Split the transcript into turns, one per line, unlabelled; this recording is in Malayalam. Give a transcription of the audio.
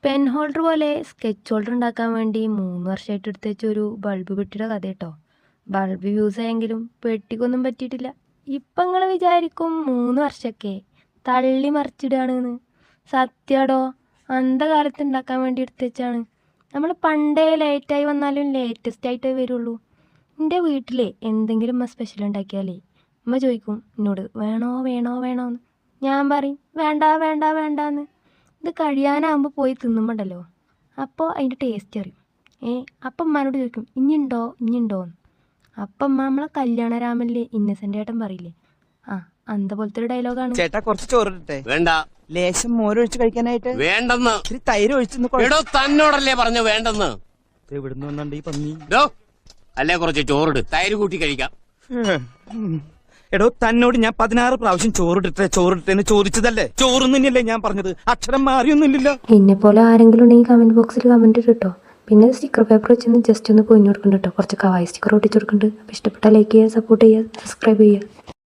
പെൻ ഹോൾഡർ പോലെ സ്കെച്ച് ഹോൾഡർ ഉണ്ടാക്കാൻ വേണ്ടി 3 വർഷമായിട്ട് എടുത്ത് വെച്ച ഒരു ബൾബ് പെട്ടിയുടെ കഥ കേട്ടോ. ബൾബ് യൂസ് ആയെങ്കിലും പെട്ടിക്കൊന്നും പറ്റിയിട്ടില്ല. ഇപ്പം നിങ്ങൾ വിചാരിക്കും 3 വർഷമൊക്കെ തള്ളി മറിച്ചിടുകയാണെന്ന്. സത്യടോ, അന്ധകാലത്ത് ഉണ്ടാക്കാൻ വേണ്ടി എടുത്ത് വെച്ചാണ്. നമ്മൾ പണ്ടേ ലേറ്റായി വന്നാലും ലേറ്റസ്റ്റ് ആയിട്ടേ വരുള്ളൂ. എൻ്റെ വീട്ടിലെ എന്തെങ്കിലും സ്പെഷ്യൽ ഉണ്ടാക്കിയാലേ അമ്മ ചോദിക്കും എന്നോട്, വേണോ വേണോ വേണോന്ന്. ഞാൻ പറയും വേണ്ട വേണ്ട വേണ്ടാന്ന്. ഇത് കഴിയാനാകുമ്പോൾ പോയി തിന്നുമ്പോണ്ടല്ലോ, അപ്പോൾ അതിൻ്റെ ടേസ്റ്റ് അറിയും. അപ്പം അമ്മനോട് ചോദിക്കും ഇനിയുണ്ടോ ഇനിയുണ്ടോന്ന്. അപ്പം അമ്മ നമ്മളെ കല്യാണരാമനിലെ ഇന്നസെൻ്റ് ഏട്ടൻ പറയില്ലേ, അന്ത പോലത്തെ ഒരു ഡയലോഗാണ്.
ചേട്ടാ കുറച്ച് ചോറിട്ടെ.
വേണ്ട.
ലേശം മോരൊഴിച്ച് കഴിക്കാനായിട്ട്
വേണ്ടെന്ന്.
ഇത്തിരി തൈര് ഒഴിച്ചെന്ന്.
എടോ തന്നോടല്ലേ പറഞ്ഞു വേണ്ടെന്ന്.
എവിടുന്ന് വന്നുണ്ട് ഈ പന്നി?
അല്ലേ കുറച്ച് ചോറിട്, തൈര് കൂട്ടി കഴിക്കാം.
എടോ തന്നോട് ഞാൻ 16 പ്രാവശ്യം ചോറിട്ടെന്ന് ചോദിച്ചതല്ലേ? ചോറൊന്നും തന്നെയല്ലേ ഞാൻ പറഞ്ഞത്? അക്ഷരം മാറിയൊന്നുമില്ലല്ലോ.
എന്നെ പോലെ ആരെങ്കിലും ഉണ്ടെങ്കിൽ കമന്റ് ബോക്സിൽ കമന്റ് ഇട്ടോ. പിന്നെ സ്റ്റിക്കർ പേപ്പർ വെച്ചൊന്ന് ജസ്റ്റ് ഒന്ന് പൊഞ്ഞു കൊടുക്കണ്ട കേട്ടോ. കുറച്ച് കവായി സ്റ്റിക്കർ ഒട്ടിച്ചു കൊടുക്കുന്നുണ്ട്. അപ്പോൾ ഇഷ്ടപ്പെട്ട ലൈക്ക് ചെയ്യുക, സപ്പോർട്ട് ചെയ്യുക, സബ്സ്ക്രൈബ് ചെയ്യുക.